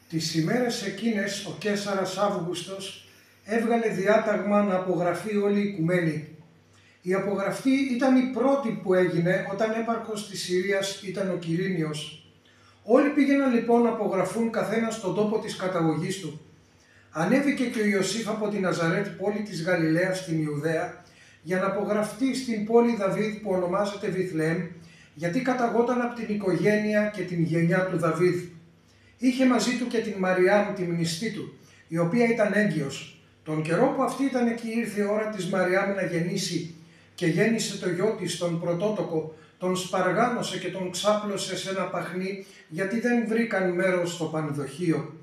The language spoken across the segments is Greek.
Τις ημέρες εκείνες ο Καίσαρας Αύγουστος έβγαλε διάταγμα να απογραφεί όλη η οικουμένη. Η απογραφή ήταν η πρώτη που έγινε όταν έπαρχος της Συρίας ήταν ο Quirinios. Όλοι πήγαιναν λοιπόν να απογραφούν καθένας στον τόπο της καταγωγής του. Ανέβηκε και ο Ιωσήφ από τη Ναζαρέτ, πόλη της Γαλιλαίας στην Ιουδαία, για να απογραφτεί στην πόλη Δαβίδ που ονομάζεται Βιθλεέμ, γιατί καταγόταν από την οικογένεια και την γενιά του Δαβίδ. Είχε μαζί του και την Μαριάμ, τη μνηστή του, η οποία ήταν έγκυος. Τον καιρό που αυτή ήταν εκεί ήρθε η ώρα της Μαριάμ να γεννήσει και γέννησε το γιο της, τον πρωτότοκο, τον σπαργάνωσε και τον ξάπλωσε σε ένα παχνί, γιατί δεν βρήκαν μέρος στο πανδοχείο.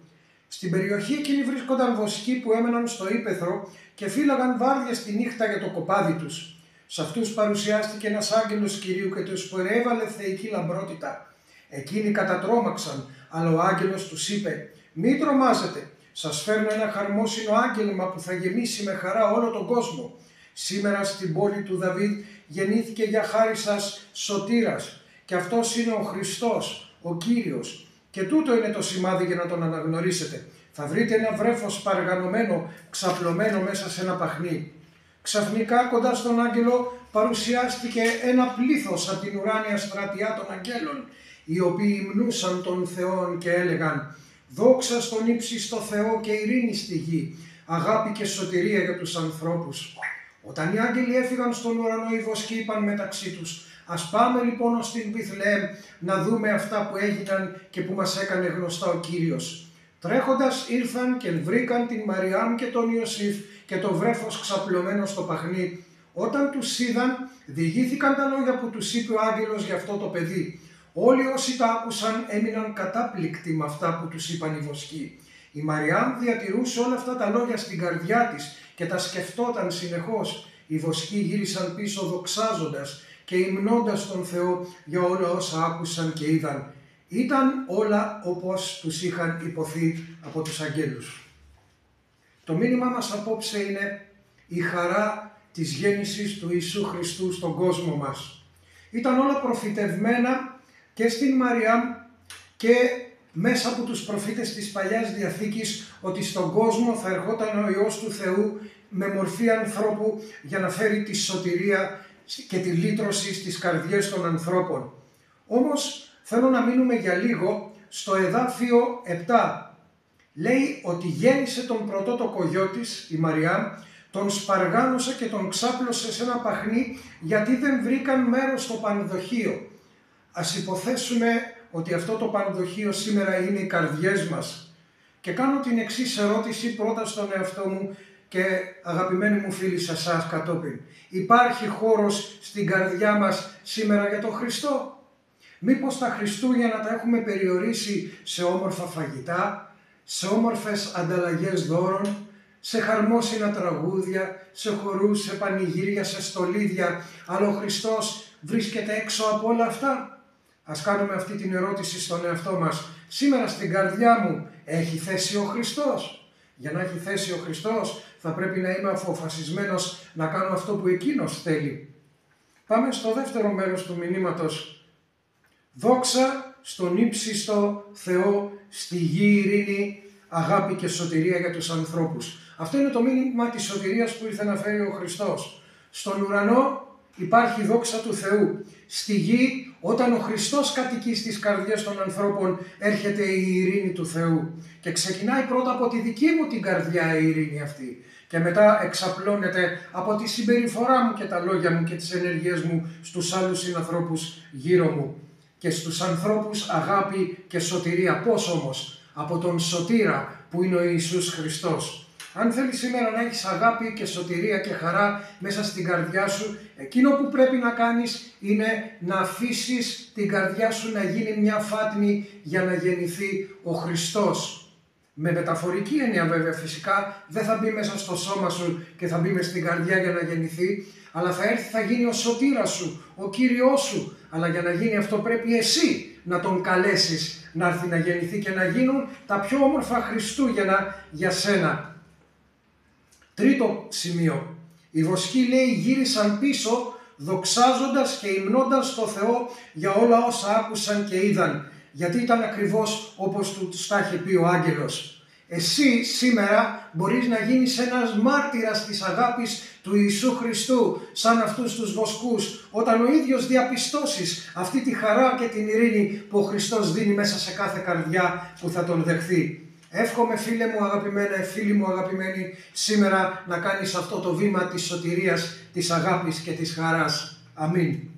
Στην περιοχή εκείνη βρίσκονταν βοσκοί που έμεναν στο ύπαιθρο και φύλαγαν βάρδιες τη νύχτα για το κοπάδι τους. Σε αυτούς παρουσιάστηκε ένας άγγελος Κυρίου και τους προέβαλε θεϊκή λαμπρότητα. Εκείνοι κατατρόμαξαν, αλλά ο άγγελος τους είπε: «Μην τρομάζετε, σας φέρνω ένα χαρμόσυνο άγγελμα που θα γεμίσει με χαρά όλο τον κόσμο. Σήμερα στην πόλη του Δαβίδ γεννήθηκε για χάρη σας σωτήρας, και αυτός είναι ο Χριστός, ο Κύριος. Και τούτο είναι το σημάδι για να τον αναγνωρίσετε. Θα βρείτε ένα βρέφος παργανωμένο, ξαπλωμένο μέσα σε ένα παχνί». Ξαφνικά κοντά στον άγγελο παρουσιάστηκε ένα πλήθος από την ουράνια στρατιά των αγγέλων, οι οποίοι υμνούσαν τον Θεόν και έλεγαν: «Δόξα στον ύψιστο Θεό και ειρήνη στη γη, αγάπη και σωτηρία για τους ανθρώπους». Όταν οι άγγελοι έφυγαν στον ουρανό, οι βοσκοί είπαν μεταξύ τους: «Ας πάμε λοιπόν ως την Βιθλεέμ να δούμε αυτά που έγιναν και που μας έκανε γνωστά ο Κύριος». Τρέχοντας ήρθαν και βρήκαν την Μαριάμ και τον Ιωσήφ και το βρέφος ξαπλωμένο στο παχνί. Όταν τους είδαν, διηγήθηκαν τα λόγια που τους είπε ο άγγελος για αυτό το παιδί. Όλοι όσοι τα άκουσαν έμειναν κατάπληκτοι με αυτά που τους είπαν οι βοσκοί. Η Μαριάμ διατηρούσε όλα αυτά τα λόγια στην καρδιά της και τα σκεφτόταν συνεχώς. Οι βοσκοί γύρισαν πίσω δοξάζοντας και υμνώντας τον Θεό για όλα όσα άκουσαν και είδαν. Ήταν όλα όπως τους είχαν υποθεί από τους αγγέλους. Το μήνυμα μας απόψε είναι η χαρά της γέννησης του Ιησού Χριστού στον κόσμο μας. Ήταν όλα προφητευμένα και στην Μαριάμ και μέσα από τους προφήτες της Παλιάς Διαθήκης, ότι στον κόσμο θα ερχόταν ο Υιός του Θεού με μορφή ανθρώπου για να φέρει τη σωτηρία και τη λύτρωση στις καρδιές των ανθρώπων. Όμως θέλω να μείνουμε για λίγο στο εδάφιο 7. Λέει ότι γέννησε τον πρωτότοκο γιο της, η Μαριάμ, τον σπαργάνωσε και τον ξάπλωσε σε ένα παχνί, γιατί δεν βρήκαν μέρος στο πανδοχείο. Ας υποθέσουμε ότι αυτό το πανδοχείο σήμερα είναι οι καρδιές μας. Και κάνω την εξής ερώτηση πρώτα στον εαυτό μου και αγαπημένοι μου φίλοι σε εσάς κατόπιν. Υπάρχει χώρος στην καρδιά μας σήμερα για τον Χριστό? Μήπως τα Χριστούγεννα τα έχουμε περιορίσει σε όμορφα φαγητά, σε όμορφες ανταλλαγές δώρων, σε χαρμόσυνα τραγούδια, σε χορούς, σε πανηγύρια, σε στολίδια, αλλά ο Χριστός βρίσκεται έξω από όλα αυτά? Ας κάνουμε αυτή την ερώτηση στον εαυτό μας. Σήμερα στην καρδιά μου έχει θέση ο Χριστός? Για να έχει θέση ο Χριστός θα πρέπει να είμαι αποφασισμένος να κάνω αυτό που Εκείνος θέλει. Πάμε στο δεύτερο μέρος του μηνύματος. Δόξα στον ύψιστο Θεό, στη γη ειρήνη, αγάπη και σωτηρία για τους ανθρώπους. Αυτό είναι το μήνυμα της σωτηρίας που ήρθε να φέρει ο Χριστός. Στον ουρανό υπάρχει δόξα του Θεού. Στη γη, όταν ο Χριστός κατοικεί στις καρδιές των ανθρώπων, έρχεται η ειρήνη του Θεού. Και ξεκινάει πρώτα από τη δική μου την καρδιά η ειρήνη αυτή. Και μετά εξαπλώνεται από τη συμπεριφορά μου και τα λόγια μου και τις ενέργειές μου στους άλλους συνανθρώπους γύρω μου. Και στους ανθρώπους αγάπη και σωτηρία. Πώς όμως? Από τον σωτήρα που είναι ο Ιησούς Χριστός. Αν θέλεις σήμερα να έχεις αγάπη και σωτηρία και χαρά μέσα στην καρδιά σου, εκείνο που πρέπει να κάνεις είναι να αφήσεις την καρδιά σου να γίνει μια φάτνη για να γεννηθεί ο Χριστός. Με μεταφορική έννοια βέβαια φυσικά, δεν θα μπει μέσα στο σώμα σου και θα μπει μες στην καρδιά για να γεννηθεί, αλλά θα έρθει, θα γίνει ο σωτήρας σου, ο Κύριος σου. Αλλά για να γίνει αυτό πρέπει εσύ να τον καλέσεις να έρθει να γεννηθεί και να γίνουν τα πιο όμορφα Χριστούγεννα για σένα. Τρίτο σημείο. Οι βοσκοί, λέει, γύρισαν πίσω δοξάζοντας και υμνώντας το Θεό για όλα όσα άκουσαν και είδαν. γιατί ήταν ακριβώς όπως του τα είχε πει ο άγγελος. Εσύ σήμερα μπορείς να γίνεις ένας μάρτυρας της αγάπης του Ιησού Χριστού, σαν αυτούς τους βοσκούς, όταν ο ίδιος διαπιστώσεις αυτή τη χαρά και την ειρήνη που ο Χριστός δίνει μέσα σε κάθε καρδιά που θα τον δεχθεί. Εύχομαι, φίλε μου αγαπημένε, φίλοι μου αγαπημένοι, σήμερα να κάνεις αυτό το βήμα της σωτηρίας, της αγάπης και της χαράς. Αμήν.